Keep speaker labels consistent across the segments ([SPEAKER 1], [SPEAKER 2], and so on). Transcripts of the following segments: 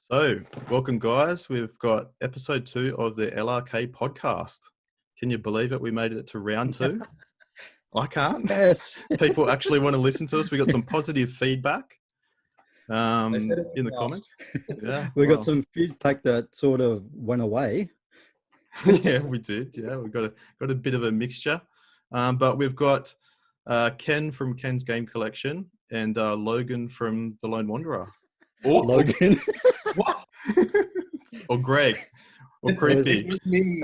[SPEAKER 1] So, welcome, guys. We've got episode 2 of the LRK podcast. Can you believe it? We made it to round 2. I can't.
[SPEAKER 2] Yes.
[SPEAKER 1] People actually want to listen to us. We got some positive feedback in the comments. Yeah,
[SPEAKER 2] We got some feedback that sort of went away.
[SPEAKER 1] Yeah, we did. Yeah, we got a bit of a mixture, but we've got Ken from Kenz Games Collection and Logan from The Lone Wanderer.
[SPEAKER 2] Logan.
[SPEAKER 1] What? Or Greg. Or Creepy.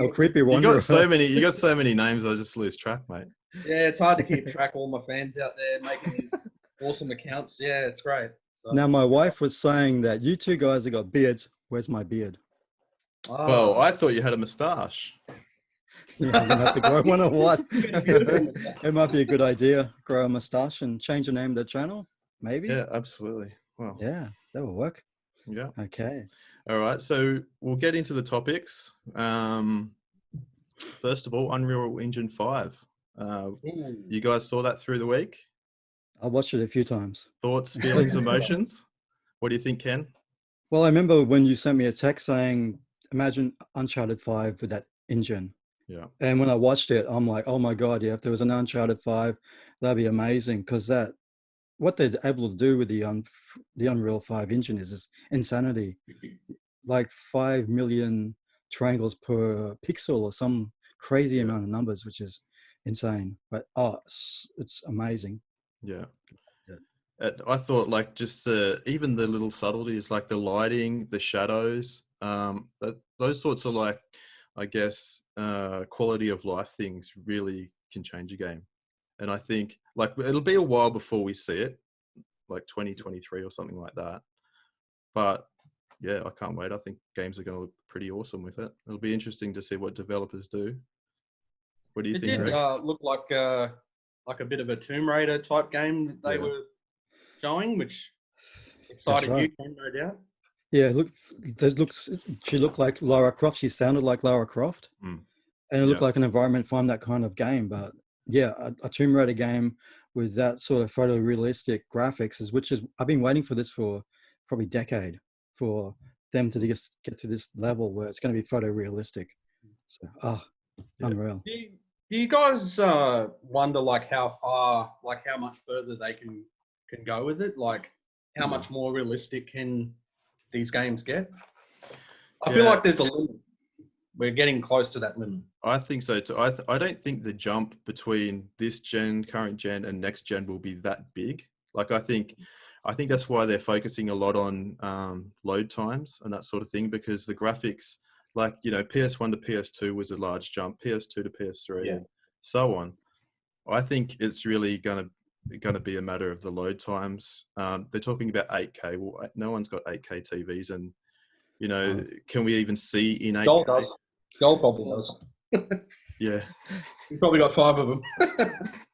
[SPEAKER 2] Oh, Creepy Wanderer.
[SPEAKER 1] You got so many names, I just lose track, mate.
[SPEAKER 3] Yeah, it's hard to keep track of all my fans out there making these awesome accounts. Yeah, it's great. So,
[SPEAKER 2] now, my wife was saying that you two guys have got beards. Where's my beard?
[SPEAKER 1] Well, I thought you had a moustache.
[SPEAKER 2] Yeah, I'm going to have to grow one or what? It might be a good idea. Grow a moustache and change the name of the channel, maybe?
[SPEAKER 1] Yeah, absolutely. Well,
[SPEAKER 2] yeah, that will work.
[SPEAKER 1] Yeah.
[SPEAKER 2] Okay.
[SPEAKER 1] All right, so we'll get into the topics. First of all, Unreal Engine 5. You guys saw that through the week?
[SPEAKER 2] I watched it a few times.
[SPEAKER 1] Thoughts, feelings, emotions? What do you think, Ken?
[SPEAKER 2] Well, I remember when you sent me a text saying, imagine Uncharted 5 with that engine.
[SPEAKER 1] Yeah.
[SPEAKER 2] And when I watched it, I'm like, oh my God, yeah, if there was an Uncharted 5, that'd be amazing. Because what they're able to do with the Unreal 5 engine is insanity. Like 5 million triangles per pixel or some crazy amount of numbers, which is insane. But it's amazing.
[SPEAKER 1] Yeah. I thought like just even the little subtleties, like the lighting, the shadows, those sorts of like, I guess, quality of life things really can change a game. And I think like it'll be a while before we see it, like 2023 or something like that. But yeah, I can't wait. I think games are going to look pretty awesome with it. It'll be interesting to see what developers do. What do you think?
[SPEAKER 3] It did look like a bit of a Tomb Raider type game that they were showing, which excited you, no doubt.
[SPEAKER 2] Yeah, she looked like Lara Croft. She sounded like Lara Croft. And it looked like an environment from that kind of game. But yeah, a Tomb Raider game with that sort of photorealistic graphics I've been waiting for this for probably a decade for them to just get to this level where it's going to be photorealistic. So, unreal.
[SPEAKER 3] Do you guys wonder like how much further they can go with it? Like how much more realistic can these games get? I feel like there's a limit. We're getting close to that limit.
[SPEAKER 1] I think so too. I don't think the jump between this current gen and next gen will be that big. Like I think that's why they're focusing a lot on load times and that sort of thing, because the graphics, like, you know, PS1 to PS2 was a large jump, PS2 to PS3 and so on. I think it's really going to be a matter of the load times. They're talking about 8K. Well, no one's got 8K TVs, and you know, can we even see in 8K?
[SPEAKER 3] Gold does. Gold probably does.
[SPEAKER 1] Yeah.
[SPEAKER 3] We've probably got 5 of them.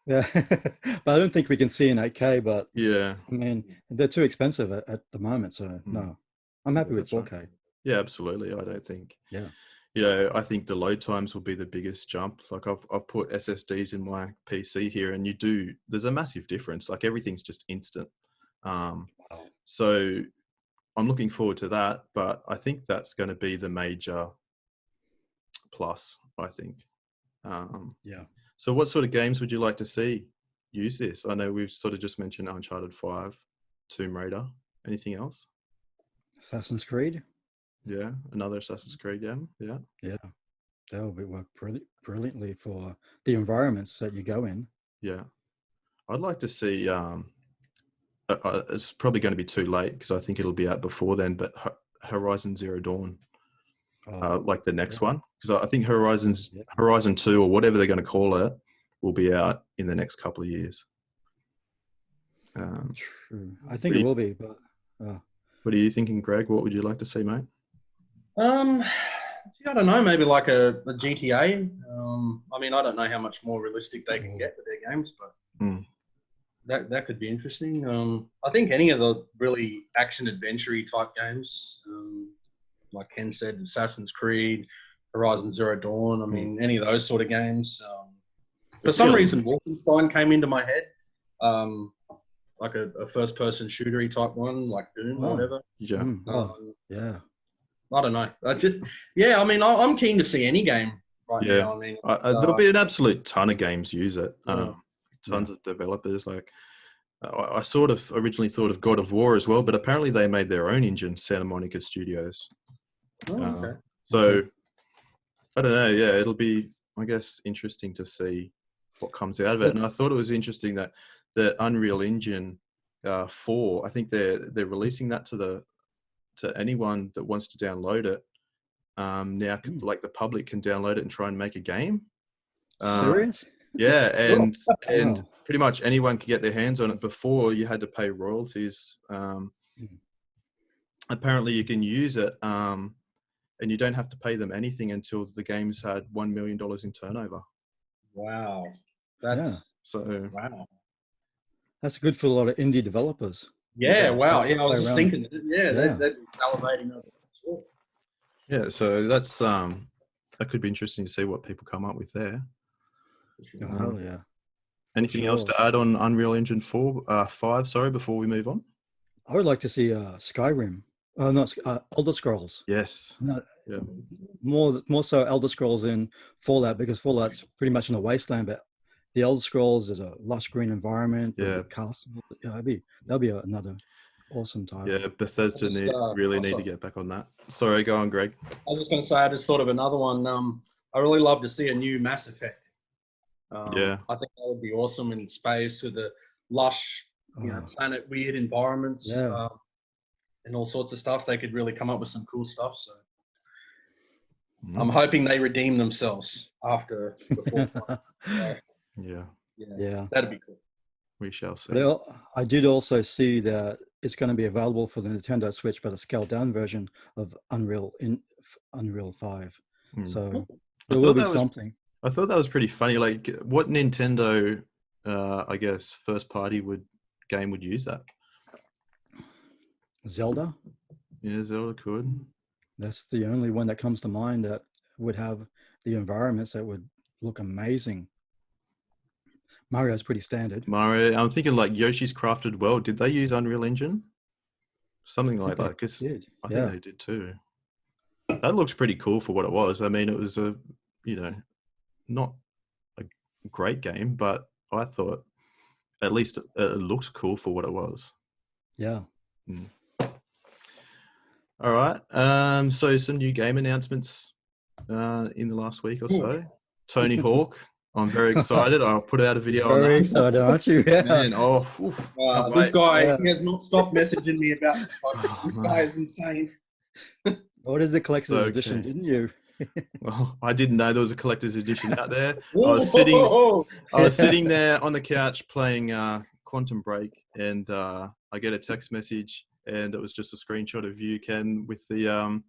[SPEAKER 2] Yeah, but I don't think we can see in 8K. But
[SPEAKER 1] yeah,
[SPEAKER 2] I mean, they're too expensive at the moment. So no, I'm happy with 4K.
[SPEAKER 1] Right. Yeah, absolutely. I don't think.
[SPEAKER 2] Yeah.
[SPEAKER 1] You know, I think the load times will be the biggest jump. Like I've put SSDs in my PC here, and there's a massive difference. Like everything's just instant. So I'm looking forward to that, but I think that's going to be the major plus, I think.
[SPEAKER 2] Yeah.
[SPEAKER 1] So what sort of games would you like to see use this? I know we've sort of just mentioned Uncharted 5, Tomb Raider. Anything else?
[SPEAKER 2] Assassin's Creed.
[SPEAKER 1] Yeah, another Assassin's Creed game. Yeah.
[SPEAKER 2] Yeah, that will work brilliantly for the environments that you go in.
[SPEAKER 1] Yeah. I'd like to see, it's probably going to be too late because I think it'll be out before then, but Horizon Zero Dawn, like the next one. Because I think Horizon 2 or whatever they're going to call it will be out in the next couple of years.
[SPEAKER 2] True. I think it will be, but...
[SPEAKER 1] What are you thinking, Greg? What would you like to see, mate?
[SPEAKER 3] I don't know, maybe like a GTA. I mean, I don't know how much more realistic they can get with their games, but that could be interesting. I think any of the really action adventure-y type games, like Ken said, Assassin's Creed, Horizon Zero Dawn, I mean, any of those sort of games. For some reason, Wolfenstein came into my head. like a first-person shootery type one, like Doom or whatever.
[SPEAKER 1] Yeah.
[SPEAKER 2] Yeah.
[SPEAKER 3] I don't know. That's just, yeah. I mean, I'm keen to see any game right now. I mean,
[SPEAKER 1] there'll be an absolute ton of games use it.
[SPEAKER 3] Yeah.
[SPEAKER 1] Tons of developers. Like, I sort of originally thought of God of War as well, but apparently they made their own engine, Santa Monica Studios.
[SPEAKER 3] Okay.
[SPEAKER 1] So I don't know. Yeah, it'll be, I guess, interesting to see what comes out of it. And I thought it was interesting that the Unreal Engine 4, I think they're releasing that to anyone that wants to download it. Now, like the public can download it and try and make a game.
[SPEAKER 2] Serious?
[SPEAKER 1] Yeah, and
[SPEAKER 2] Wow.
[SPEAKER 1] pretty much anyone can get their hands on it. Before, you had to pay royalties. Apparently, you can use it, and you don't have to pay them anything until the game's had $1 million in turnover.
[SPEAKER 3] Wow. That's wow.
[SPEAKER 2] That's good for a lot of indie developers.
[SPEAKER 3] Yeah, wow. Yeah, I was just thinking.
[SPEAKER 2] Yeah.
[SPEAKER 3] They're salivating over it.
[SPEAKER 1] Yeah, so that's that could be interesting to see what people come up with there.
[SPEAKER 2] Oh yeah.
[SPEAKER 1] Anything else to add on Unreal Engine 5? Sorry, before we move on.
[SPEAKER 2] I would like to see Skyrim. Not Elder Scrolls.
[SPEAKER 1] Yes.
[SPEAKER 2] Yeah. More so Elder Scrolls in Fallout, because Fallout's pretty much in a wasteland, but the Elder Scrolls is a lush green environment.
[SPEAKER 1] Yeah.
[SPEAKER 2] Castle. Yeah, that'll be another awesome title.
[SPEAKER 1] Yeah, Bethesda need to get back on that. Sorry, go on, Greg.
[SPEAKER 3] I was just going to say, I just thought of another one. I really love to see a new Mass Effect. I think that would be awesome in space with the lush, planet weird environments and all sorts of stuff. They could really come up with some cool stuff. So I'm hoping they redeem themselves after the fourth one. Yeah, that'd be cool.
[SPEAKER 1] We shall see.
[SPEAKER 2] Well, I did also see that it's going to be available for the Nintendo Switch, but a scaled down version of Unreal 5. So there will be something.
[SPEAKER 1] I thought that was pretty funny. Like, what Nintendo, I guess, first party game would use that?
[SPEAKER 2] Zelda?
[SPEAKER 1] Yeah, Zelda could.
[SPEAKER 2] That's the only one that comes to mind that would have the environments that would look amazing. Mario's pretty standard.
[SPEAKER 1] Mario, I'm thinking like Yoshi's Crafted World. Did they use Unreal Engine? Something like that. I think they did too. That looks pretty cool for what it was. I mean, it was not a great game, but I thought at least it looks cool for what it was.
[SPEAKER 2] Yeah.
[SPEAKER 1] All right. So some new game announcements in the last week or so. Tony Hawk. I'm very excited. I'll put out a video on that.
[SPEAKER 2] Very excited, aren't you? Yeah.
[SPEAKER 1] Man,
[SPEAKER 3] this guy has not stopped messaging me about this podcast. This guy is insane.
[SPEAKER 2] What is the collector's edition? Didn't you?
[SPEAKER 1] Well, I didn't know there was a collector's edition out there. I was sitting there on the couch playing Quantum Break, and I get a text message, and it was just a screenshot of you, Ken, with the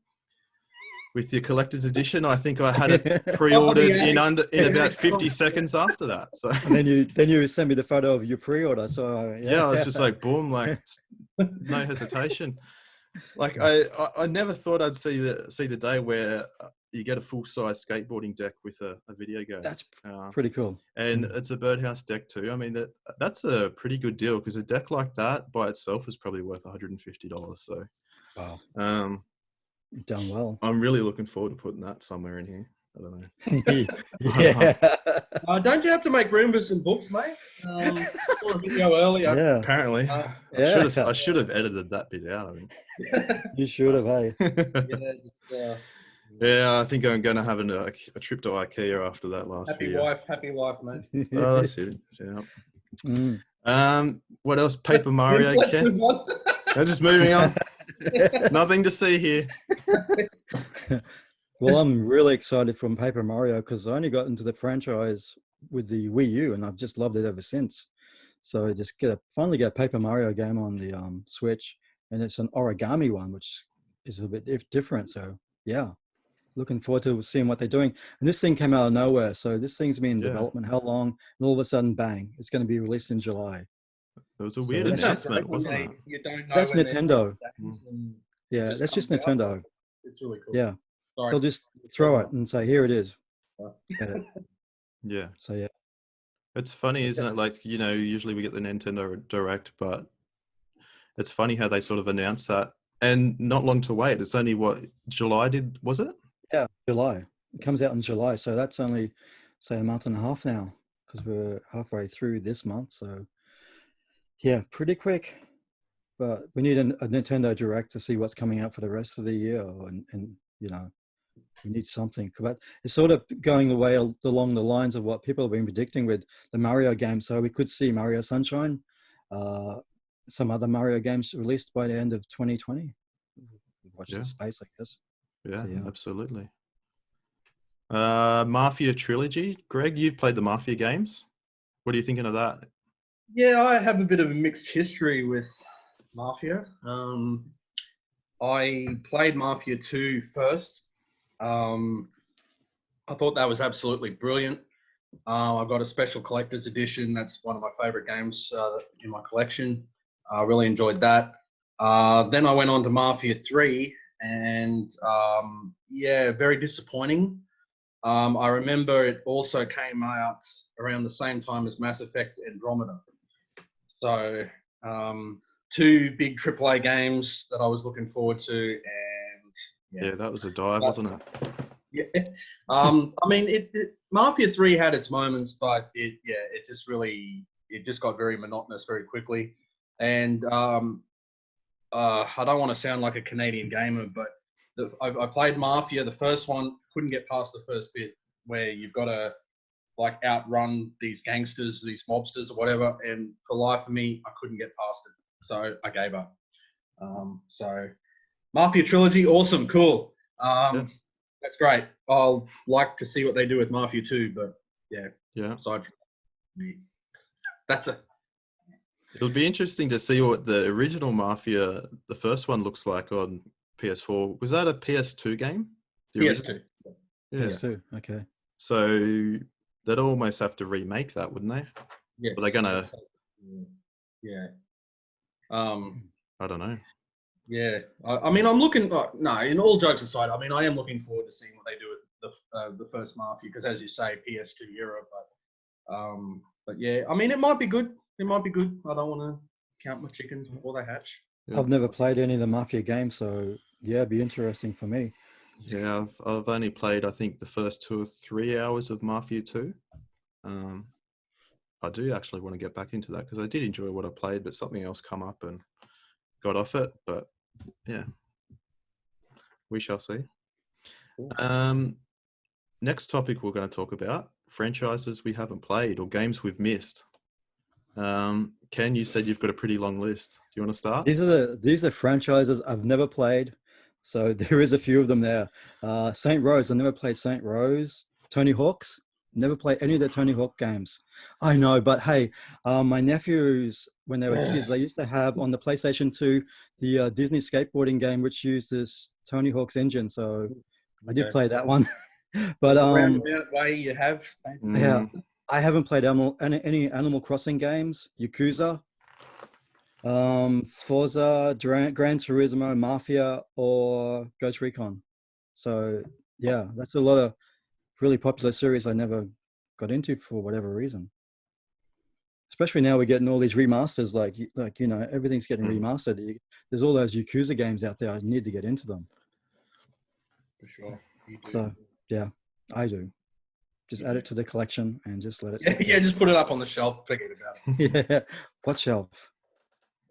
[SPEAKER 1] collector's edition. I think I had it pre-ordered in about 50 seconds after that. So
[SPEAKER 2] and then you sent me the photo of your pre-order. So
[SPEAKER 1] I was just like, boom, like no hesitation. Like I never thought I'd see the day where you get a full-size skateboarding deck with a video game.
[SPEAKER 2] That's pretty cool.
[SPEAKER 1] And it's a birdhouse deck too. I mean, that's a pretty good deal, because a deck like that by itself is probably worth $150. So
[SPEAKER 2] wow. You've done well.
[SPEAKER 1] I'm really looking forward to putting that somewhere in here. I don't know.
[SPEAKER 2] Yeah.
[SPEAKER 3] Don't you have to make room for some books, mate? I saw a video earlier.
[SPEAKER 2] Yeah.
[SPEAKER 1] Apparently. I should have edited that bit out, I think.
[SPEAKER 2] You should have, hey.
[SPEAKER 1] Yeah, I think I'm going to have a trip to IKEA after that last video.
[SPEAKER 3] Happy life, mate.
[SPEAKER 1] Oh, that's it. Yeah. What else? Paper Mario. I'm just moving on. Nothing to see here.
[SPEAKER 2] Well, I'm really excited from Paper Mario, because I only got into the franchise with the Wii U, and I've just loved it ever since. So I just finally get a Paper Mario game on the Switch, and it's an origami one, which is a bit different. So yeah, looking forward to seeing what they're doing. And this thing came out of nowhere. So this thing's been in development how long? And all of a sudden, bang, it's going to be released in July.
[SPEAKER 1] It was a weird announcement, wasn't it?
[SPEAKER 3] You don't know
[SPEAKER 2] that's Nintendo. Yeah,
[SPEAKER 3] that's
[SPEAKER 2] just Nintendo.
[SPEAKER 3] Out. It's really cool.
[SPEAKER 2] Yeah.
[SPEAKER 3] Sorry.
[SPEAKER 2] They'll just throw it and say, here it is. Get it.
[SPEAKER 1] Yeah.
[SPEAKER 2] So yeah.
[SPEAKER 1] It's funny, isn't it? Like, usually we get the Nintendo Direct, but it's funny how they sort of announced that. And not long to wait. It's only July was it?
[SPEAKER 2] Yeah, July. It comes out in July. So that's only, say, a month and a half now, because we're halfway through this month. So yeah, pretty quick. But we need a Nintendo Direct to see what's coming out for the rest of the year. And we need something. But it's sort of going the way along the lines of what people have been predicting with the Mario game. So we could see Mario Sunshine, some other Mario games released by the end of 2020. Watch the space, I guess.
[SPEAKER 1] Yeah,
[SPEAKER 2] So, yeah.
[SPEAKER 1] Absolutely. Mafia Trilogy. Greg, you've played the Mafia games. What are you thinking of that?
[SPEAKER 3] Yeah, I have a bit of a mixed history with Mafia. I played Mafia 2 first. I thought that was absolutely brilliant. I got a special collector's edition. That's one of my favorite games in my collection. I really enjoyed that. Then I went on to Mafia 3, and very disappointing. I remember it also came out around the same time as Mass Effect Andromeda. So two big AAA games that I was looking forward to, and
[SPEAKER 1] that was a dive, wasn't it?
[SPEAKER 3] Yeah. I mean, Mafia 3 had its moments, but it just got very monotonous very quickly. And I don't want to sound like a Canadian gamer, but I played Mafia. The first one, couldn't get past the first bit where you've got to like outrun these gangsters, these mobsters or whatever. And for life of me, I couldn't get past it. So I gave up. So Mafia Trilogy, awesome, cool. That's great. I'll like to see what they do with Mafia 2, but yeah. Aside from me, that's it.
[SPEAKER 1] It'll be interesting to see what the original Mafia, the first one, looks like on PS4. Was that a PS2 game?
[SPEAKER 3] PS2.
[SPEAKER 1] Yeah.
[SPEAKER 2] PS2. Okay.
[SPEAKER 1] So they'd almost have to remake that, wouldn't they?
[SPEAKER 3] Yes.
[SPEAKER 1] Are they gonna?
[SPEAKER 3] Yeah.
[SPEAKER 1] I don't know.
[SPEAKER 3] Yeah. I mean, I'm looking. No, in all jokes aside, I mean, I am looking forward to seeing what they do with the first Mafia, because, as you say, PS2 era. But yeah, I mean, it might be good. It might be good. I don't want to count my chickens before they hatch.
[SPEAKER 2] Yeah. I've never played any of the Mafia games, so yeah, it'd be interesting for me.
[SPEAKER 1] Yeah, I've only played, I think, the first 2 or 3 hours of Mafia 2. I do actually want to get back into that because I did enjoy what I played, but something else come up and got off it. But yeah, we shall see. Next topic we're going to talk about, franchises we haven't played or games we've missed. Ken, you said you've got a pretty long list. Do you want to start?
[SPEAKER 2] These are franchises I've never played, so there is a few of them there. Saint Rose, I never played Saint Rose. Tony Hawk's, never played any of the Tony Hawk games. I know, but hey, my nephews, when they were kids, they used to have on the PlayStation 2 the Disney skateboarding game, which used this Tony Hawk's engine. So I did play that one. But
[SPEAKER 3] roundabout way you have.
[SPEAKER 2] Yeah, I haven't played any Animal Crossing games. Yakuza, Forza, Gran Turismo, Mafia, or Ghost Recon. So yeah, that's a lot of really popular series I never got into for whatever reason. Especially now we're getting all these remasters, like everything's getting remastered. There's all those Yakuza games out there. I need to get into them.
[SPEAKER 3] For sure. You do.
[SPEAKER 2] So yeah, I do. Just add it to the collection and just let it.
[SPEAKER 3] Yeah, just put it up on the shelf. Forget about it.
[SPEAKER 2] Yeah, what shelf?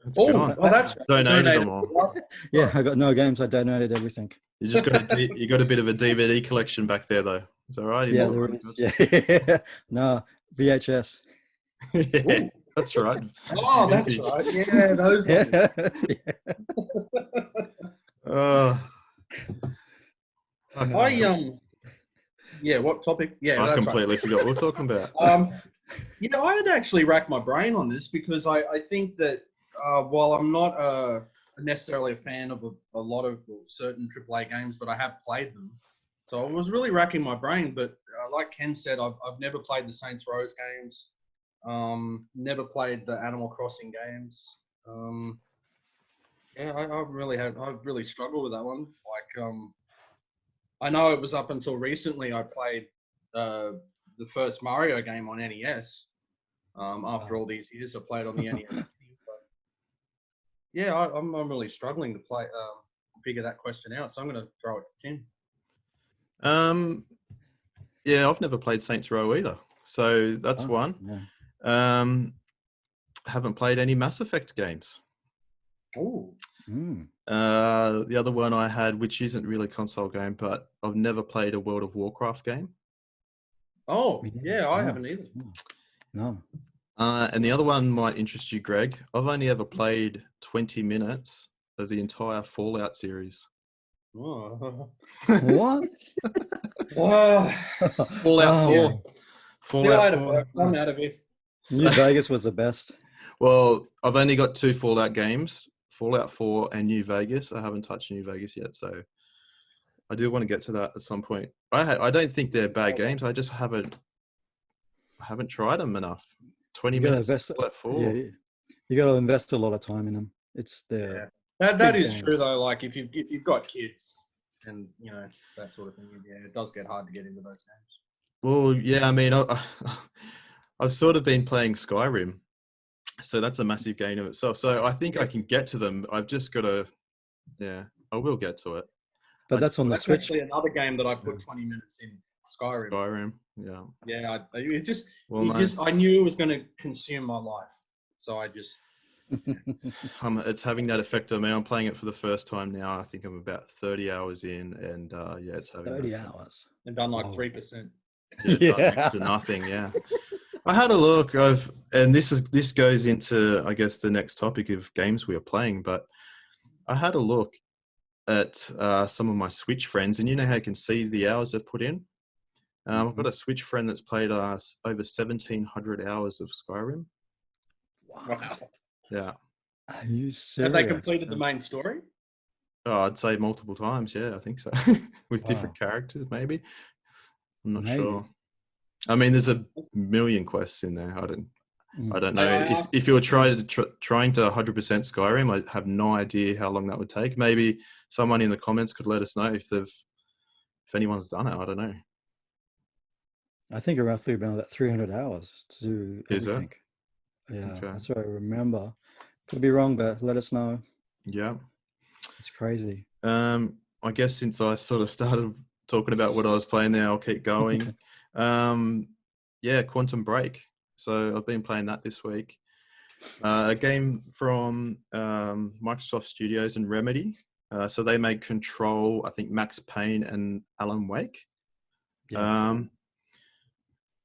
[SPEAKER 3] That's
[SPEAKER 1] donated them all.
[SPEAKER 2] Yeah, I got no games. I donated everything.
[SPEAKER 1] You just got you got a bit of a DVD collection back there, though. Is that right?
[SPEAKER 2] Yeah, there is. Yeah, no VHS.
[SPEAKER 1] Yeah, that's right.
[SPEAKER 3] Oh, that's right. Yeah, those ones. What topic? Yeah,
[SPEAKER 1] I completely forgot what we're talking about.
[SPEAKER 3] I had actually racked my brain on this because I think that while I'm not necessarily a fan of a lot of certain AAA games, but I have played them. So I was really racking my brain. But like Ken said, I've never played the Saints Rose games. Never played the Animal Crossing games. I really struggled with that one. Like, I know it was up until recently I played the first Mario game on NES, after all these years I played on the NES. But yeah, I'm really struggling to play figure that question out, so I'm going to throw it to Tim.
[SPEAKER 1] Yeah, I've never played Saints Row either, so that's one.
[SPEAKER 2] Yeah.
[SPEAKER 1] Haven't played any Mass Effect games.
[SPEAKER 3] Oh.
[SPEAKER 1] The other one I had, which isn't really a console game, but I've never played a World of Warcraft game.
[SPEAKER 3] Oh, yeah, I haven't either.
[SPEAKER 2] No.
[SPEAKER 1] And the other one might interest you, Greg. I've only ever played 20 minutes of the entire Fallout series.
[SPEAKER 3] Oh.
[SPEAKER 2] What?
[SPEAKER 1] Fallout 4. Fallout 4.
[SPEAKER 3] I'm out of it.
[SPEAKER 2] New Vegas was the best.
[SPEAKER 1] Well, I've only got 2 Fallout games, Fallout 4 and New Vegas. I haven't touched New Vegas yet, so I do want to get to that at some point. I don't think they're bad games. I just haven't tried them enough. 20 minutes. Fallout 4.
[SPEAKER 2] Yeah, you got to invest a lot of time in them. It's there.
[SPEAKER 3] Yeah. That is true though. Like if you've got kids and you know that sort of thing, yeah, it does get hard to get into those games.
[SPEAKER 1] Well, yeah, I mean, I've sort of been playing Skyrim, so that's a massive game of itself. So I think I can get to them. I've just got to, yeah, I will get to it.
[SPEAKER 2] But that's on the Switch.
[SPEAKER 3] Actually another game that I put 20 minutes in. Skyrim.
[SPEAKER 1] Skyrim, yeah.
[SPEAKER 3] Yeah, I knew it was going to consume my life, so I just.
[SPEAKER 1] It's having that effect on me. I'm playing it for the first time now. I think I'm about 30 hours in, and yeah, it's having
[SPEAKER 2] 30 hours.
[SPEAKER 3] And done like 3%.
[SPEAKER 1] Yeah, next to nothing. Yeah, I had a look. And this goes into, I guess, the next topic of games we are playing. But I had a look at some of my Switch friends, and you know how you can see the hours they've put in. I've got a Switch friend that's played over 1,700 hours of Skyrim.
[SPEAKER 3] Wow.
[SPEAKER 1] Yeah.
[SPEAKER 2] Are you serious?
[SPEAKER 3] Have they completed the main story?
[SPEAKER 1] Oh, I'd say multiple times. Yeah, I think so. With different characters, maybe. I'm not sure. I mean, there's a million quests in there. I don't know. If you were trying to 100% Skyrim, I have no idea how long that would take. Maybe someone in the comments could let us know if anyone's done it. I don't know.
[SPEAKER 2] I think roughly about 300 hours to do everything. Yeah, that's what I remember. Could be wrong, but let us know.
[SPEAKER 1] Yeah.
[SPEAKER 2] It's crazy.
[SPEAKER 1] I guess since I sort of started talking about what I was playing there, I'll keep going. Yeah, Quantum Break. So I've been playing that this week. A game from Microsoft Studios and Remedy. So they made Control, I think Max Payne and Alan Wake. Yeah.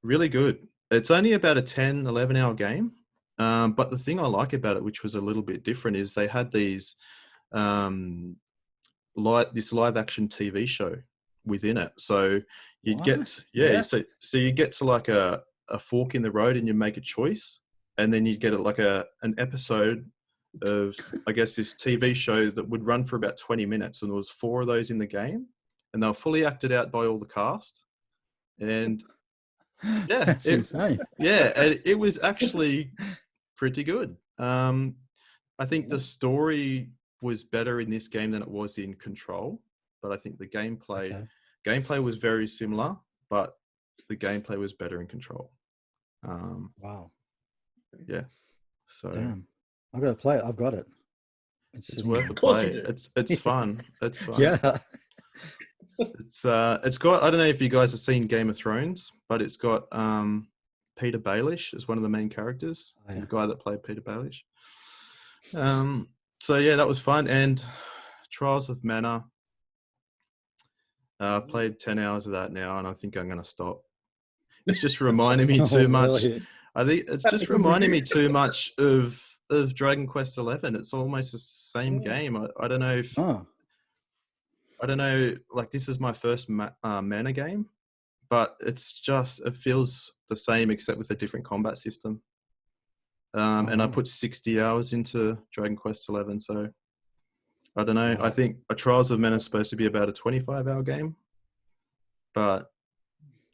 [SPEAKER 1] Really good. It's only about a 10, 11 hour game. But the thing I like about it, which was a little bit different, is they had these this live action TV show within it. So you'd get so you get to like a fork in the road and you make a choice, and then you'd get an episode of, I guess, this TV show that would run for about 20 minutes, and there was 4 of those in the game, and they were fully acted out by all the cast. And yeah,
[SPEAKER 2] that's insane.
[SPEAKER 1] Yeah, and it was actually pretty good. I think the story was better in this game than it was in Control, but I think the gameplay was very similar, but the gameplay was better in Control.
[SPEAKER 2] Wow.
[SPEAKER 1] Yeah. So
[SPEAKER 2] damn, I've got to play it. I've got it.
[SPEAKER 1] It's worth a play. It's fun. It's fun.
[SPEAKER 2] Yeah.
[SPEAKER 1] It's got, I don't know if you guys have seen Game of Thrones, but it's got Peter Baelish as one of the main characters, the guy that played Peter Baelish. So yeah, that was fun. And Trials of Mana, I've played 10 hours of that now, and I think I'm going to stop. It's just reminding me too much. Really? I think it's just reminding me too much of Dragon Quest XI. It's almost the same game. I don't know if I don't know. Like, this is my first Mana game, but it feels the same except with a different combat system. And I put 60 hours into Dragon Quest XI, so I don't know. I think a Trials of Mana is supposed to be about a 25-hour game, but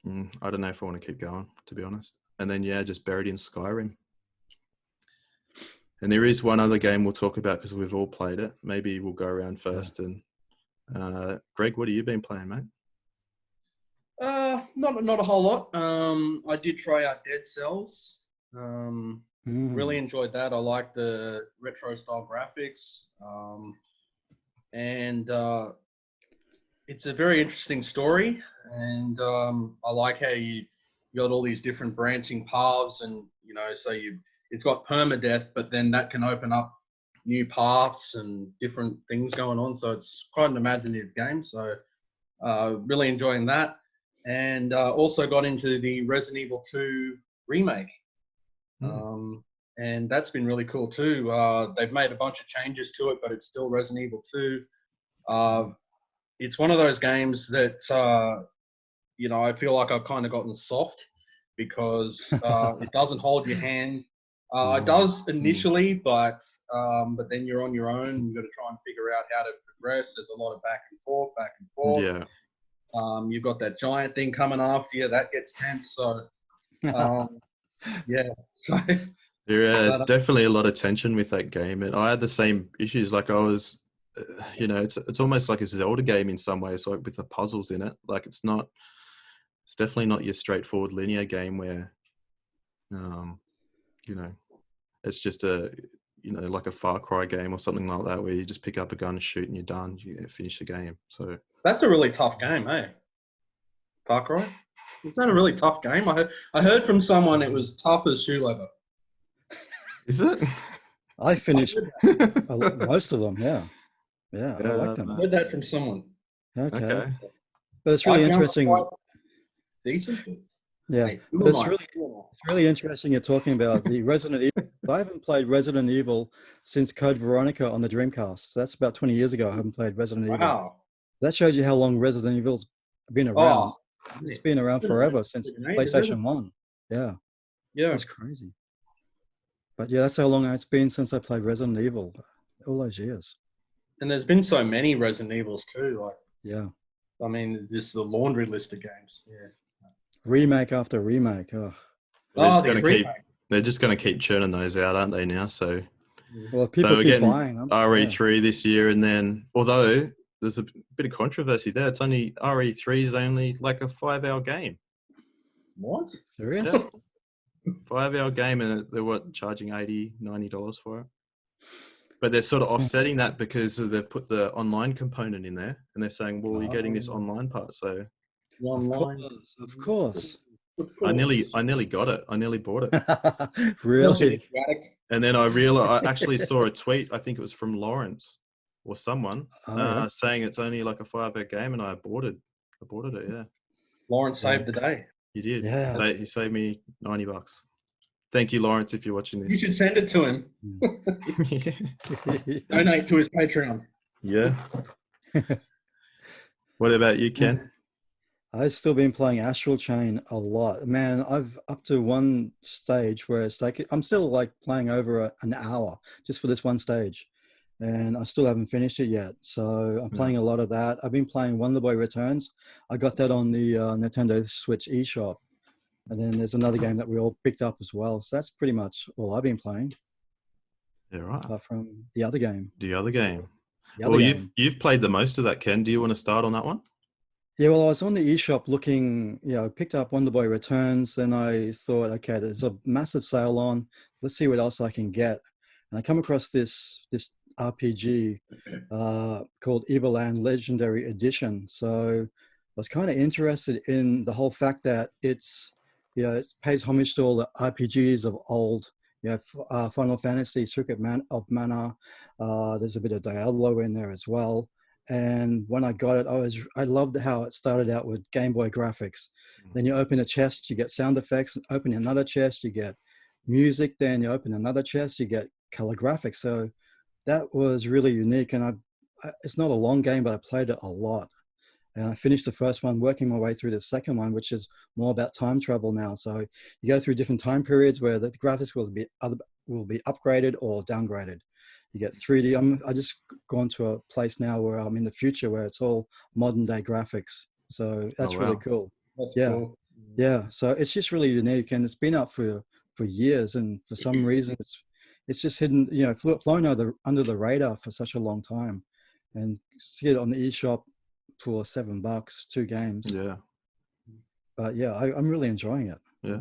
[SPEAKER 1] I don't know if I want to keep going, to be honest. And then, yeah, just buried in Skyrim. And there is one other game we'll talk about because we've all played it. Maybe we'll go around first. And Greg, what have you been playing, mate?
[SPEAKER 3] Not a whole lot. I did try out Dead Cells. Really enjoyed that. I like the retro style graphics, and it's a very interesting story. And I like how you got all these different branching paths, and so it's got permadeath, but then that can open up new paths and different things going on. So it's quite an imaginative game. So really enjoying that, and also got into the Resident Evil 2 remake. And that's been really cool too. They've made a bunch of changes to it, but it's still Resident Evil 2. It's one of those games that, I feel like I've kind of gotten soft because it doesn't hold your hand. It does initially, but then you're on your own. You've got to try and figure out how to progress. There's a lot of back and forth.
[SPEAKER 1] Yeah.
[SPEAKER 3] You've got that giant thing coming after you. That gets tense. So, yeah. So
[SPEAKER 1] definitely a lot of tension with that game, and I had the same issues. Like I was, it's almost like a Zelda game in some ways, like with the puzzles in it. Like it's definitely not your straightforward linear game where, it's just like a Far Cry game or something like that, where you just pick up a gun, shoot, and you're done. You finish the game. So
[SPEAKER 3] that's a really tough game, eh? Far Cry? It's not a really tough game. I heard from someone it was tough as shoe leather.
[SPEAKER 1] Is it?
[SPEAKER 2] I finished most of them. Yeah, I like them.
[SPEAKER 3] I heard that from someone.
[SPEAKER 2] Okay. But it's really interesting.
[SPEAKER 3] Decent.
[SPEAKER 2] Yeah, but it's really interesting. You're talking about the Resident Evil. I haven't played Resident Evil since Code Veronica on the Dreamcast. So that's about 20 years ago. I haven't played Resident Evil.
[SPEAKER 3] Wow.
[SPEAKER 2] That shows you how long Resident Evil's been around. It's been around forever, since PlayStation 1. Yeah. That's crazy. But yeah, that's how long it's been since I played Resident Evil. All those years.
[SPEAKER 3] And there's been so many Resident Evils too.
[SPEAKER 2] Yeah.
[SPEAKER 3] I mean, this is a laundry list of games. Yeah.
[SPEAKER 2] Remake after remake.
[SPEAKER 1] They're just going to keep churning those out, aren't they now? So,
[SPEAKER 2] well, people keep buying them.
[SPEAKER 1] RE3 this year, and then although there's a bit of controversy there, it's only RE3 is only like a 5-hour game.
[SPEAKER 3] What?
[SPEAKER 2] Serious?
[SPEAKER 1] Yeah. 5-hour game, and they're charging $80-$90 for it. But they're sort of offsetting that because they've put the online component in there, and they're saying, well, you're getting this online part. So
[SPEAKER 2] of course.
[SPEAKER 1] I nearly got it. I nearly bought it.
[SPEAKER 2] Really?
[SPEAKER 1] And then I actually saw a tweet. I think it was from Lawrence or someone saying it's only like a 5-hour game, and I aborted it. Yeah.
[SPEAKER 3] Lawrence saved the day.
[SPEAKER 1] He did.
[SPEAKER 2] Yeah.
[SPEAKER 1] He saved me $90. Thank you, Lawrence, if you're watching this.
[SPEAKER 3] You should send it to him. Donate to his Patreon.
[SPEAKER 1] Yeah. What about you, Ken?
[SPEAKER 2] I've still been playing Astral Chain a lot. Man, I've up to one stage where it's like, I'm still like playing over an hour just for this one stage. And I still haven't finished it yet. So I'm playing a lot of that. I've been playing Wonder Boy Returns. I got that on the Nintendo Switch eShop. And then there's another game that we all picked up as well. So that's pretty much all I've been playing.
[SPEAKER 1] Yeah, right.
[SPEAKER 2] Apart from the other game.
[SPEAKER 1] You've played the most of that, Ken. Do you want to start on that one?
[SPEAKER 2] Yeah, well, I was on the eShop looking, I picked up Wonder Boy Returns. Then I thought, okay, there's a massive sale on. Let's see what else I can get. And I come across this RPG called Everland Legendary Edition. So I was kind of interested in the whole fact that it pays homage to all the RPGs of old. Final Fantasy, Secret of Mana. There's a bit of Diablo in there as well. And when I got it, I loved how it started out with Game Boy graphics. Then you open a chest, you get sound effects. Open another chest, you get music. Then you open another chest, you get color graphics. So that was really unique. And it's not a long game, but I played it a lot. And I finished the first one, working my way through the second one, which is more about time travel now. So you go through different time periods where the graphics will be upgraded or downgraded. You get 3D. I just gone to a place now where I'm in the future where it's all modern day graphics. So that's really cool.
[SPEAKER 3] That's cool.
[SPEAKER 2] Yeah. So it's just really unique, and it's been out for years. And for some reason, it's just hidden, flown under the radar for such a long time. And see it on the eShop for $7, 2 games.
[SPEAKER 1] Yeah.
[SPEAKER 2] But yeah, I'm really enjoying it.
[SPEAKER 1] Yeah.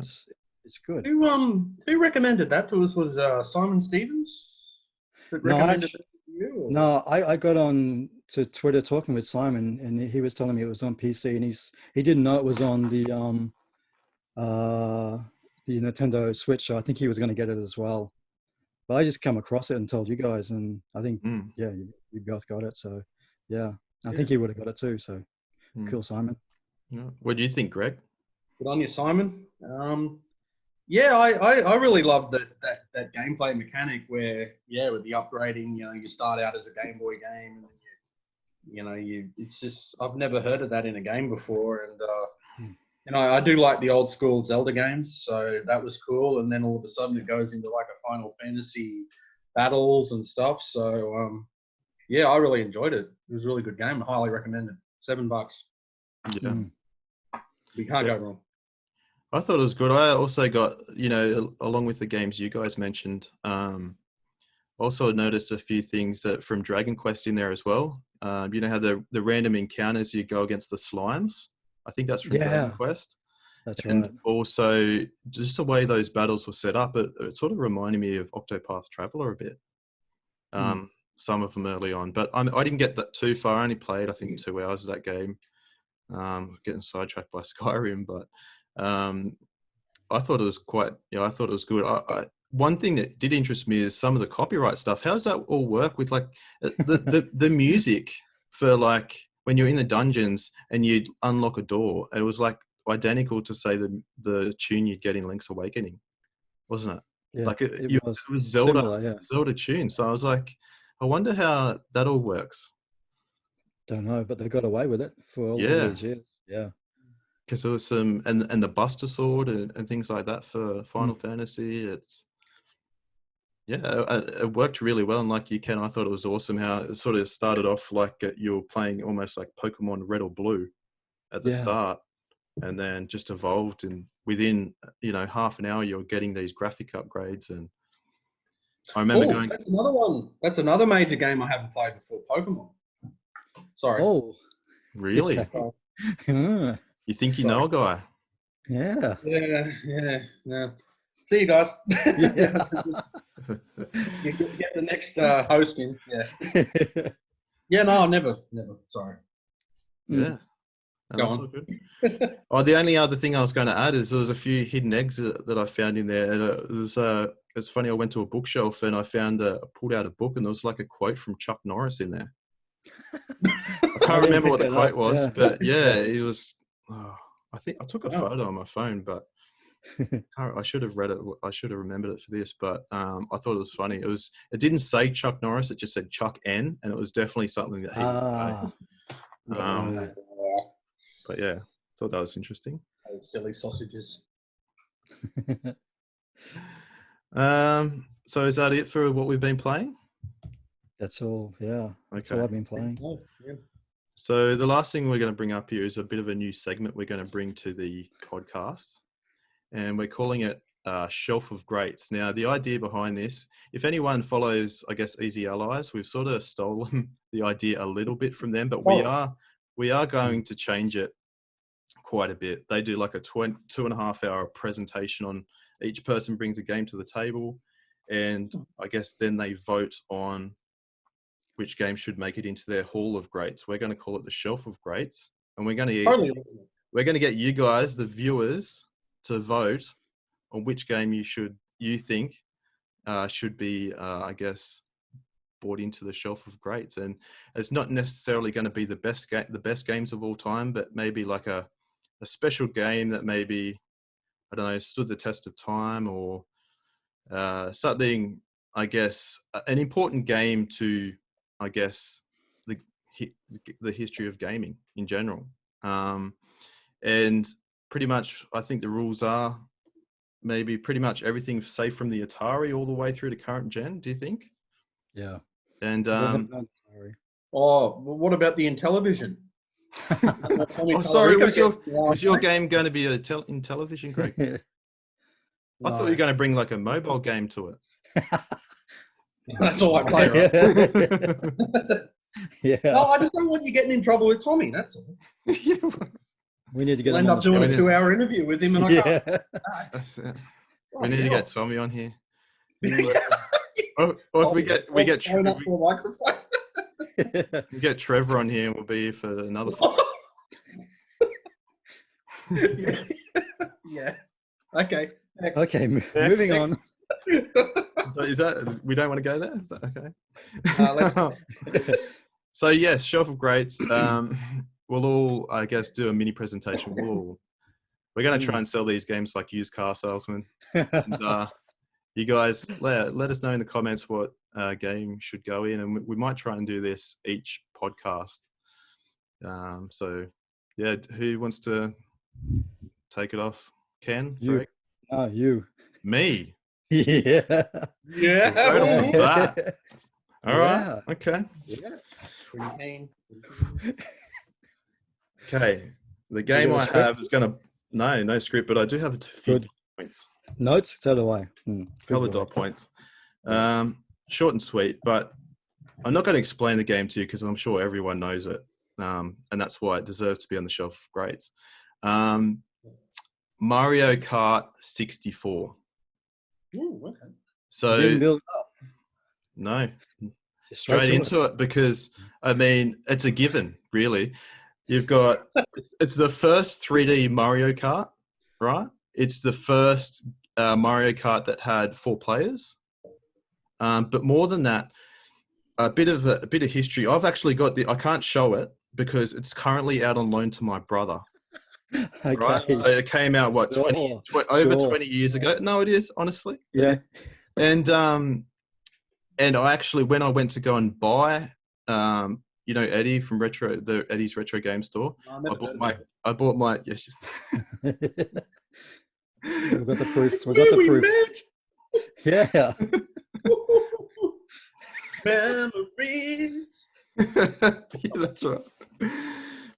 [SPEAKER 2] It's good.
[SPEAKER 3] Who recommended that to us? Was Simon Stevens that recommended that to you? Or?
[SPEAKER 2] No, I got on to Twitter talking with Simon, and he was telling me it was on PC, and he didn't know it was on the Nintendo Switch. So I think he was going to get it as well. But I just come across it and told you guys, and I think you both got it. So yeah, I think he would have got it too. So cool, Simon.
[SPEAKER 1] Yeah. What do you think, Greg?
[SPEAKER 3] Good on you, Simon. Yeah, I really love that gameplay mechanic where, with the upgrading, you start out as a Game Boy game, and it's just, I've never heard of that in a game before, and I do like the old school Zelda games, so that was cool, and then all of a sudden it goes into like a Final Fantasy battles and stuff, so I really enjoyed it. It was a really good game. I highly recommend it. $7.
[SPEAKER 1] Yeah.
[SPEAKER 3] You can't go wrong.
[SPEAKER 1] I thought it was good. I also got, along with the games you guys mentioned, also noticed a few things that from Dragon Quest in there as well. How the random encounters you go against the slimes. I think that's from Dragon Quest.
[SPEAKER 2] That's
[SPEAKER 1] and
[SPEAKER 2] right.
[SPEAKER 1] Also, just the way those battles were set up, it sort of reminded me of Octopath Traveler a bit. Some of them early on, but I didn't get that too far. I only played, I think, 2 hours of that game. Getting sidetracked by Skyrim, but I thought it was quite, I thought it was good. One thing that did interest me is some of the copyright stuff. How does that all work with like the music for like when you're in the dungeons and you unlock a door? It was like identical to say the tune you'd get in Link's Awakening, wasn't it?
[SPEAKER 2] Yeah,
[SPEAKER 1] like it was Zelda,
[SPEAKER 2] similar,
[SPEAKER 1] Zelda tune. So I was like, I wonder how that all works.
[SPEAKER 2] Don't know, but they got away with it for all these years. Yeah.
[SPEAKER 1] Because there was some, and the Buster Sword and things like that for Final Fantasy. It worked really well. And like you, Ken, I thought it was awesome how it sort of started off like you were playing almost like Pokemon Red or Blue at the start, and then just evolved. And within, half an hour, you're getting these graphic upgrades. And I remember going...
[SPEAKER 3] That's another one. That's another major game I haven't played before, Pokemon. Sorry.
[SPEAKER 2] Oh.
[SPEAKER 1] Really? You think you know a guy?
[SPEAKER 2] Yeah.
[SPEAKER 3] Yeah. See you guys. You get the next host in. Yeah. Yeah, no, never. Sorry.
[SPEAKER 1] Yeah.
[SPEAKER 3] Go on.
[SPEAKER 1] Good. The only other thing I was going to add is there was a few hidden eggs that I found in there. And it's funny, I went to a bookshelf and I pulled out a book and there was like a quote from Chuck Norris in there. I can't remember what the quote was, but it was... I think I took a photo on my phone, but I should have read it. I should have remembered it for this, but I thought it was funny. It didn't say Chuck Norris; it just said Chuck N, and it was definitely something that he would say. But yeah, I thought that was interesting.
[SPEAKER 3] Those silly sausages.
[SPEAKER 1] So is that it for what we've been playing?
[SPEAKER 2] That's all. Yeah, that's all I've been playing.
[SPEAKER 3] Yeah.
[SPEAKER 1] So the last thing we're going to bring up here is a bit of a new segment we're going to bring to the podcast, and we're calling it Shelf of Greats. Now, the idea behind this, if anyone follows, I guess, Easy Allies, we've sort of stolen the idea a little bit from them, but we are going to change it quite a bit. They do like a 2.5 hour presentation on each person brings a game to the table, and I guess then they vote on which game should make it into their Hall of Greats. We're going to call it the Shelf of Greats, and we're going to get you guys, the viewers, to vote on which game you think should be, I guess, brought into the Shelf of Greats. And it's not necessarily going to be the best games of all time, but maybe like a special game that maybe, I don't know, stood the test of time, or something, I guess, an important game to, I guess, the history of gaming in general. And pretty much, I think the rules are maybe pretty much everything, say from the Atari all the way through to current gen. Do you think?
[SPEAKER 2] Yeah.
[SPEAKER 1] And
[SPEAKER 3] what about the Intellivision?
[SPEAKER 1] Sorry, was your game going to be in television, Greg? I thought you were going to bring like a mobile game to it.
[SPEAKER 3] That's all I play, right?
[SPEAKER 2] Yeah.
[SPEAKER 3] No, I just don't want you getting in trouble with Tommy, that's all.
[SPEAKER 2] We need to get
[SPEAKER 3] We'll
[SPEAKER 2] him
[SPEAKER 3] end
[SPEAKER 2] on
[SPEAKER 3] up
[SPEAKER 2] the
[SPEAKER 3] doing a
[SPEAKER 2] show.
[SPEAKER 3] 2-hour interview with him, and I
[SPEAKER 2] Yeah.
[SPEAKER 3] can't.
[SPEAKER 1] That's it.
[SPEAKER 3] Oh,
[SPEAKER 1] We need to
[SPEAKER 3] yeah.
[SPEAKER 1] get Tommy on here.
[SPEAKER 3] Yeah.
[SPEAKER 1] Or if we get
[SPEAKER 3] Phone up to the microphone.
[SPEAKER 1] we get Trevor on here, and we'll be here for another.
[SPEAKER 3] Yeah. Yeah. Okay. Next.
[SPEAKER 2] Okay, moving on.
[SPEAKER 1] Is that we don't want to go there? Is that okay?
[SPEAKER 3] Let's.
[SPEAKER 1] So yes, Shelf of Greats. We'll all, I guess, do a mini presentation. We're going to try and sell these games like used car salesmen. And, you guys, let us know in the comments what game should go in, and we might try and do this each podcast. So, yeah, who wants to take it off? Ken?
[SPEAKER 2] You.
[SPEAKER 1] Greg?
[SPEAKER 2] You.
[SPEAKER 1] Me?
[SPEAKER 2] Yeah.
[SPEAKER 3] Yeah.
[SPEAKER 1] Incredible that. All right. Okay.
[SPEAKER 3] Yeah. Pretty keen.
[SPEAKER 1] Okay. The game I have is going to... No script, but I do have a few points.
[SPEAKER 2] Notes? So do I.
[SPEAKER 1] Couple of dot points. Short and sweet, but I'm not going to explain the game to you because I'm sure everyone knows it. And that's why it deserves to be on the Shelf of Greats. Mario Kart 64.
[SPEAKER 3] Ooh, okay.
[SPEAKER 1] So
[SPEAKER 2] didn't build up.
[SPEAKER 1] No. Straight into it because, I mean, it's a given, really. You've got, it's the first 3D Mario Kart, right? It's the first Mario Kart that had 4 players. But more than that, a bit of history. I've actually got I can't show it because it's currently out on loan to my brother.
[SPEAKER 2] Okay.
[SPEAKER 1] Right? So it came out, what, 20 years ago? No, it is, honestly.
[SPEAKER 2] Yeah.
[SPEAKER 1] And I actually, when I went to go and buy, Eddie from Eddie's Retro Game Store, I bought my yes.
[SPEAKER 2] We've got the proof.
[SPEAKER 3] We've got the proof.
[SPEAKER 2] Yeah.
[SPEAKER 3] Memories.
[SPEAKER 1] Yeah, that's right.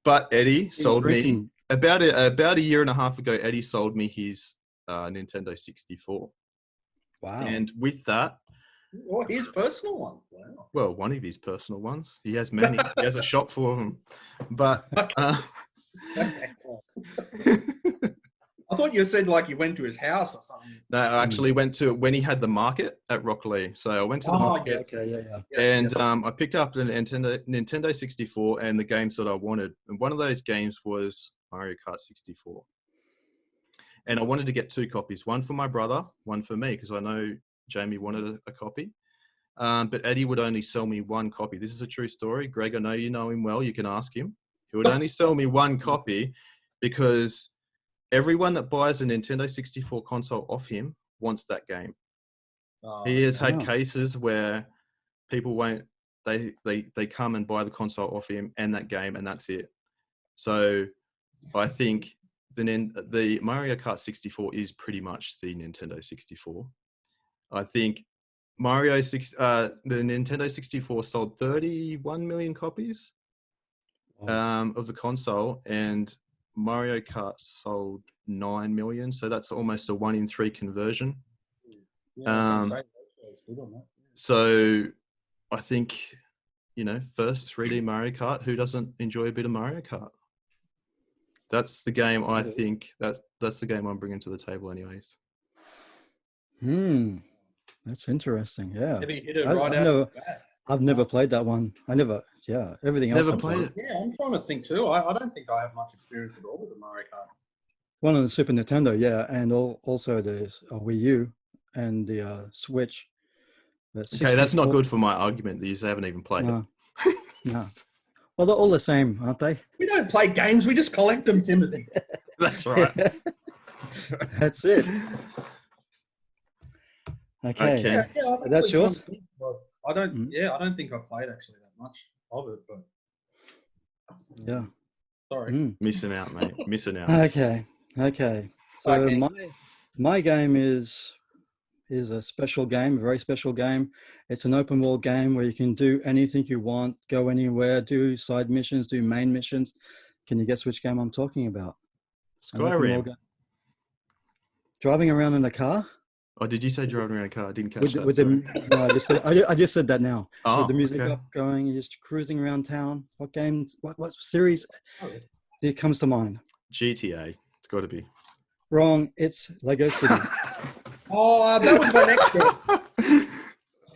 [SPEAKER 1] But Eddie sold me about a year and a half ago. Eddie sold me his Nintendo 64.
[SPEAKER 2] Wow.
[SPEAKER 1] And with that,
[SPEAKER 3] his personal one. Wow.
[SPEAKER 1] Well, one of his personal ones. He has many. He has a shop full of them. But
[SPEAKER 3] I thought you said like you went to his house or something.
[SPEAKER 1] No, I actually went to when he had the market at Rockley. So I went to the market. I picked up the Nintendo 64 and the games that I wanted. And one of those games was Mario Kart 64. And I wanted to get 2 copies, one for my brother, one for me, because I know Jamie wanted a copy. But Eddie would only sell me 1 copy. This is a true story. Greg, I know you know him well. You can ask him. He would only sell me 1 copy because everyone that buys a Nintendo 64 console off him wants that game. He has had cases where people won't, they come and buy the console off him and that game, and that's it. So I think the Mario Kart 64 is pretty much the Nintendo 64. I think the Nintendo 64 sold 31 million copies of the console, and Mario Kart sold 9 million. So that's almost a 1 in 3 conversion. So I think, first 3D Mario Kart, who doesn't enjoy a bit of Mario Kart? That's the game I think, that's the game I'm bringing to the table anyways.
[SPEAKER 2] That's interesting. Yeah.
[SPEAKER 3] Maybe hit it right out.
[SPEAKER 2] I've never played that one. Everything else.
[SPEAKER 1] Never played it.
[SPEAKER 3] Yeah, I'm trying to think too. I don't think I have much experience at all with the Mario Kart.
[SPEAKER 2] One on the Super Nintendo, yeah, and also the Wii U and the Switch.
[SPEAKER 1] Okay, that's not good for my argument that you haven't even played it.
[SPEAKER 2] No. Well, they're all the same, aren't they?
[SPEAKER 3] We don't play games. We just collect them, Timothy.
[SPEAKER 1] That's right.
[SPEAKER 2] That's it. Okay.
[SPEAKER 3] Yeah,
[SPEAKER 2] that's yours?
[SPEAKER 3] I don't. Yeah, I don't think I played actually that much of it, but
[SPEAKER 2] yeah.
[SPEAKER 3] Sorry.
[SPEAKER 1] Missing out, mate. Missing out.
[SPEAKER 2] Okay. So my game is a special game, a very special game. It's an open world game where you can do anything you want, go anywhere, do side missions, do main missions. Can you guess which game I'm talking about?
[SPEAKER 1] Skyrim.
[SPEAKER 2] Driving around in a car?
[SPEAKER 1] Oh, did you say driving around a car? I didn't catch that.
[SPEAKER 2] No, I just said that now.
[SPEAKER 1] Oh,
[SPEAKER 2] with the music up going, you're just cruising around town. What games, what series it comes to mind?
[SPEAKER 1] GTA. It's got to be.
[SPEAKER 2] Wrong. It's Lego City.
[SPEAKER 3] Oh, that was my next one.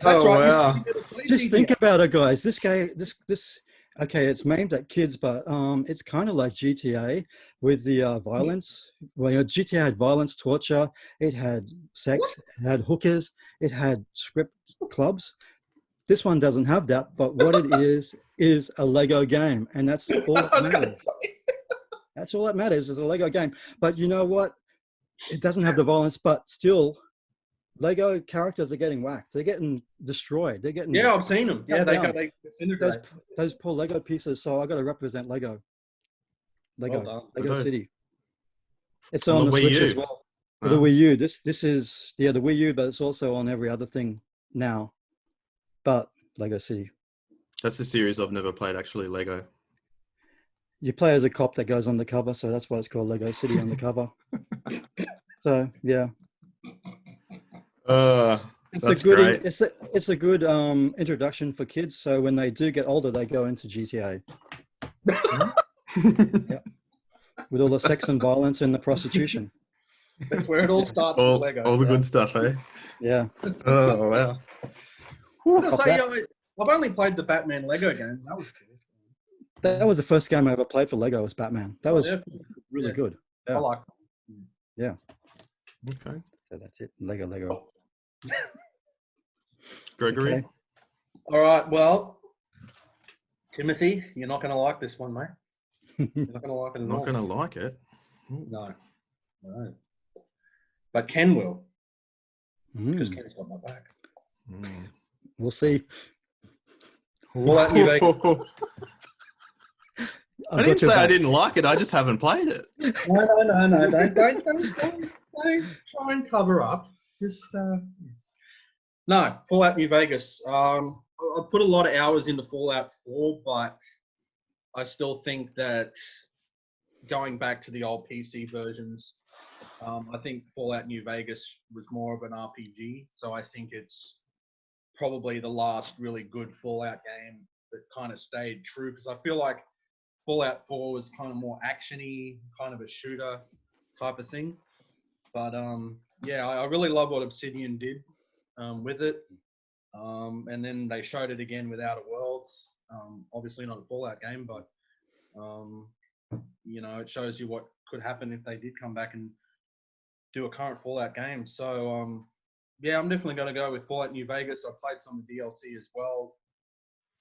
[SPEAKER 3] That's right.
[SPEAKER 1] Wow.
[SPEAKER 2] Just think about it, guys. This guy, this. Okay, it's aimed at kids, but it's kind of like GTA with the violence. Well, GTA had violence, torture. It had sex. It had hookers. It had script clubs. This one doesn't have that, but what it is a Lego game, and that's all that matters. That's all that matters is a Lego game. But you know what? It doesn't have the violence, but still, Lego characters are getting whacked. They're getting destroyed. They're getting
[SPEAKER 3] I've seen them. Yeah, they disintegrate.
[SPEAKER 2] Those poor Lego pieces. So I got to represent Lego. Lego City. It's on the Switch as well. The Wii U. This is the Wii U, but it's also on every other thing now. But Lego City.
[SPEAKER 1] That's a series I've never played, actually, Lego.
[SPEAKER 2] You play as a cop that goes undercover, so that's why it's called Lego City Undercover. So yeah. That's great. It's a good introduction for kids. So when they do get older, they go into GTA. Yeah. With all the sex and violence and the prostitution.
[SPEAKER 3] That's where it all starts with Lego.
[SPEAKER 1] All the good stuff, eh?
[SPEAKER 2] Yeah.
[SPEAKER 1] Oh wow.
[SPEAKER 3] I've only played the Batman Lego game. That was cool.
[SPEAKER 2] That was the first game I ever played for Lego. Was Batman. That was really good. Yeah.
[SPEAKER 3] I like it.
[SPEAKER 2] Yeah.
[SPEAKER 1] Okay.
[SPEAKER 2] So that's it. Lego.
[SPEAKER 1] Gregory.
[SPEAKER 2] Okay.
[SPEAKER 3] All right. Well, Timothy, you're not going to like this one, mate. You're not going to like it at all.
[SPEAKER 1] Not going to like it.
[SPEAKER 3] No. But Ken will. Because Ken's got my back.
[SPEAKER 2] We'll see.
[SPEAKER 3] Fallout New Vegas.
[SPEAKER 1] I didn't say I didn't like it. I just haven't played it.
[SPEAKER 3] No. Don't try and cover up. Just no. Fallout New Vegas. I put a lot of hours into Fallout 4, but I still think that going back to the old PC versions, I think Fallout New Vegas was more of an RPG. So I think it's probably the last really good Fallout game that kind of stayed true, because I feel like Fallout 4 was kind of more actiony, kind of a shooter type of thing. But I really love what Obsidian did with it. And then they showed it again with Outer Worlds. Obviously not a Fallout game, but it shows you what could happen if they did come back and do a current Fallout game. So I'm definitely going to go with Fallout New Vegas. I played some of the DLC as well.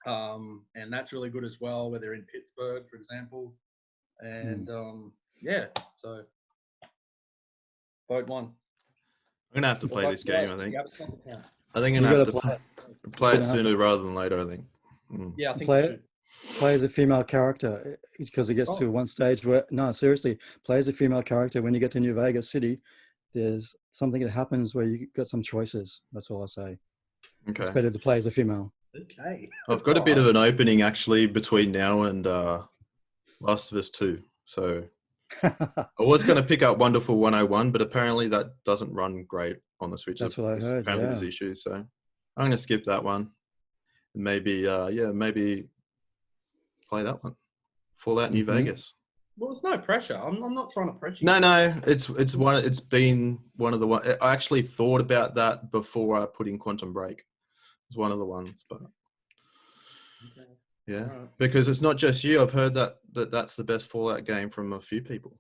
[SPEAKER 3] And that's really good as well, where they're in Pittsburgh, for example. And so vote one.
[SPEAKER 1] I'm gonna have to play this game. I think. I think I'm
[SPEAKER 2] You
[SPEAKER 1] gonna have
[SPEAKER 2] gotta
[SPEAKER 1] to play it sooner rather than later. I think.
[SPEAKER 3] Yeah, I think
[SPEAKER 2] play as a female character, because it gets to one stage where play as a female character. When you get to New Vegas City, there's something that happens where you got some choices. That's all I say.
[SPEAKER 1] Okay.
[SPEAKER 2] It's better to play as a female.
[SPEAKER 3] Okay.
[SPEAKER 1] I've got a bit of an opening actually between now and Last of Us 2. So I was going to pick up Wonderful 101, but apparently that doesn't run great on the Switch.
[SPEAKER 2] That's what I heard.
[SPEAKER 1] Apparently there's issues. So I'm going to skip that one. And maybe play that one. Fallout New Vegas.
[SPEAKER 3] Well, there's no pressure. I'm not trying to pressure you.
[SPEAKER 1] No. It's been one of the ones. I actually thought about that before I put in Quantum Break. It's one of the ones, but because it's not just you. I've heard that's the best Fallout game from a few people.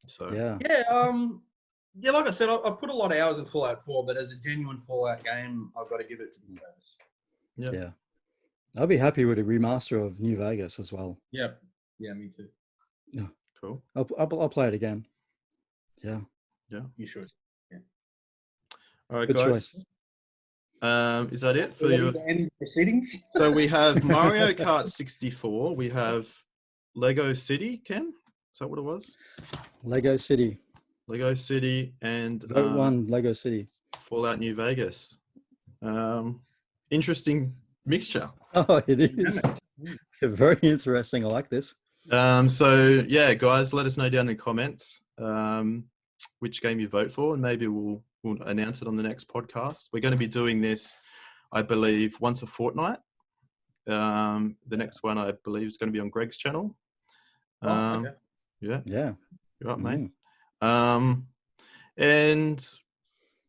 [SPEAKER 1] So
[SPEAKER 3] like I said, I put a lot of hours in Fallout 4, but as a genuine Fallout game, I've got to give it to New Vegas.
[SPEAKER 2] Yeah, I'll be happy with a remaster of New Vegas as well.
[SPEAKER 3] Yeah, me too.
[SPEAKER 2] Yeah,
[SPEAKER 1] cool.
[SPEAKER 2] I'll play it again. Yeah,
[SPEAKER 3] you should. Yeah.
[SPEAKER 1] All right,
[SPEAKER 2] good
[SPEAKER 1] guys.
[SPEAKER 2] choice.
[SPEAKER 1] Is that it for your
[SPEAKER 3] end proceedings?
[SPEAKER 1] So we have Mario Kart 64. We have Lego City. Ken, is that what it was?
[SPEAKER 2] Lego City,
[SPEAKER 1] and
[SPEAKER 2] vote one. Lego City.
[SPEAKER 1] Fallout New Vegas. Interesting mixture.
[SPEAKER 2] Oh, it is very interesting. I like this.
[SPEAKER 1] So yeah, guys, let us know down in the comments which game you vote for, and maybe we'll announce it on the next podcast. We're going to be doing this, I believe, once a fortnight. The next one, I believe, is going to be on Greg's channel.
[SPEAKER 3] Okay.
[SPEAKER 1] Yeah.
[SPEAKER 2] Yeah.
[SPEAKER 1] You're right, mate. And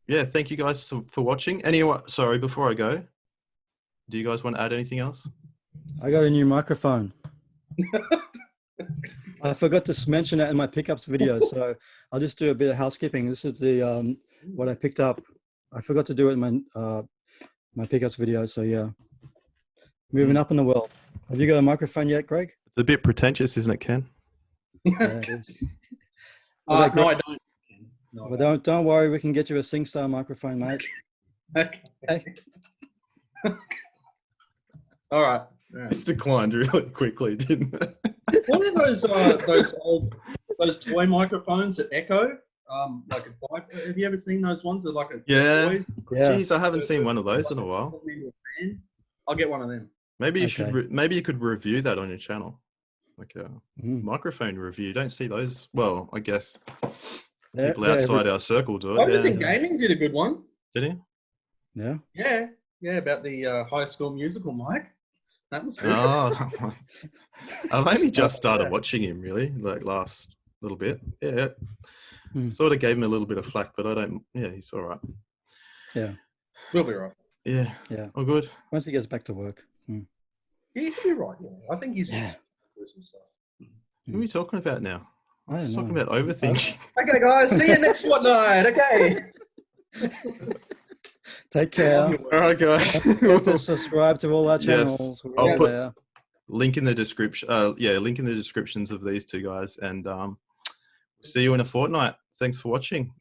[SPEAKER 1] yeah, thank you guys for watching. Anyone, sorry, before I go, do you guys want to add anything else?
[SPEAKER 2] I got a new microphone. I forgot to mention that in my pickups video, so I'll just do a bit of housekeeping. This is the what I picked up. I forgot to do it in my my pickups video, so yeah. Moving up in the world. Have you got a microphone yet, Greg?
[SPEAKER 1] It's a bit pretentious, isn't it, Ken?
[SPEAKER 2] Yeah, it is.
[SPEAKER 3] No, I don't. No,
[SPEAKER 2] well, don't worry. We can get you a SingStar microphone, mate.
[SPEAKER 3] Okay. All right.
[SPEAKER 1] It's declined really quickly, didn't it?
[SPEAKER 3] What are those toy microphones that echo? Like a bike. Have you ever seen those ones that like a
[SPEAKER 1] yeah?
[SPEAKER 3] toy?
[SPEAKER 2] Yeah.
[SPEAKER 1] Jeez, I haven't seen one of those in a while.
[SPEAKER 3] I'll get one of them.
[SPEAKER 1] Maybe you should. Maybe you could review that on your channel, like a microphone review. Don't see those. Well, I guess people outside our circle do it.
[SPEAKER 3] I think Gaming did a good one.
[SPEAKER 1] Did he?
[SPEAKER 2] Yeah.
[SPEAKER 3] Yeah. About the High School Musical, Mike. That was good.
[SPEAKER 1] Oh, I've only just started watching him, really, like last little bit. Yeah. Sort of gave him a little bit of flack, but I don't. Yeah, he's all right.
[SPEAKER 2] Yeah.
[SPEAKER 3] We'll be right.
[SPEAKER 2] Yeah.
[SPEAKER 1] Oh, good.
[SPEAKER 2] Once he gets back to work.
[SPEAKER 3] He'll be right. Yeah. I think he's some stuff.
[SPEAKER 1] What are we talking about now?
[SPEAKER 2] I don't know.
[SPEAKER 1] Talking about overthinking.
[SPEAKER 3] Okay, guys. See you next fortnight. Okay.
[SPEAKER 2] Take care.
[SPEAKER 1] All right, guys.
[SPEAKER 2] To subscribe to all our channels.
[SPEAKER 1] Yes. I'll put link in the description. Link in the descriptions of these two guys, and see you in a fortnight. Thanks for watching.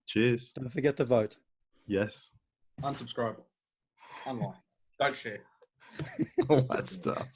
[SPEAKER 1] Cheers.
[SPEAKER 2] Don't forget to vote.
[SPEAKER 1] Yes.
[SPEAKER 3] Unsubscribe. Unlike. Don't share.
[SPEAKER 1] All that stuff.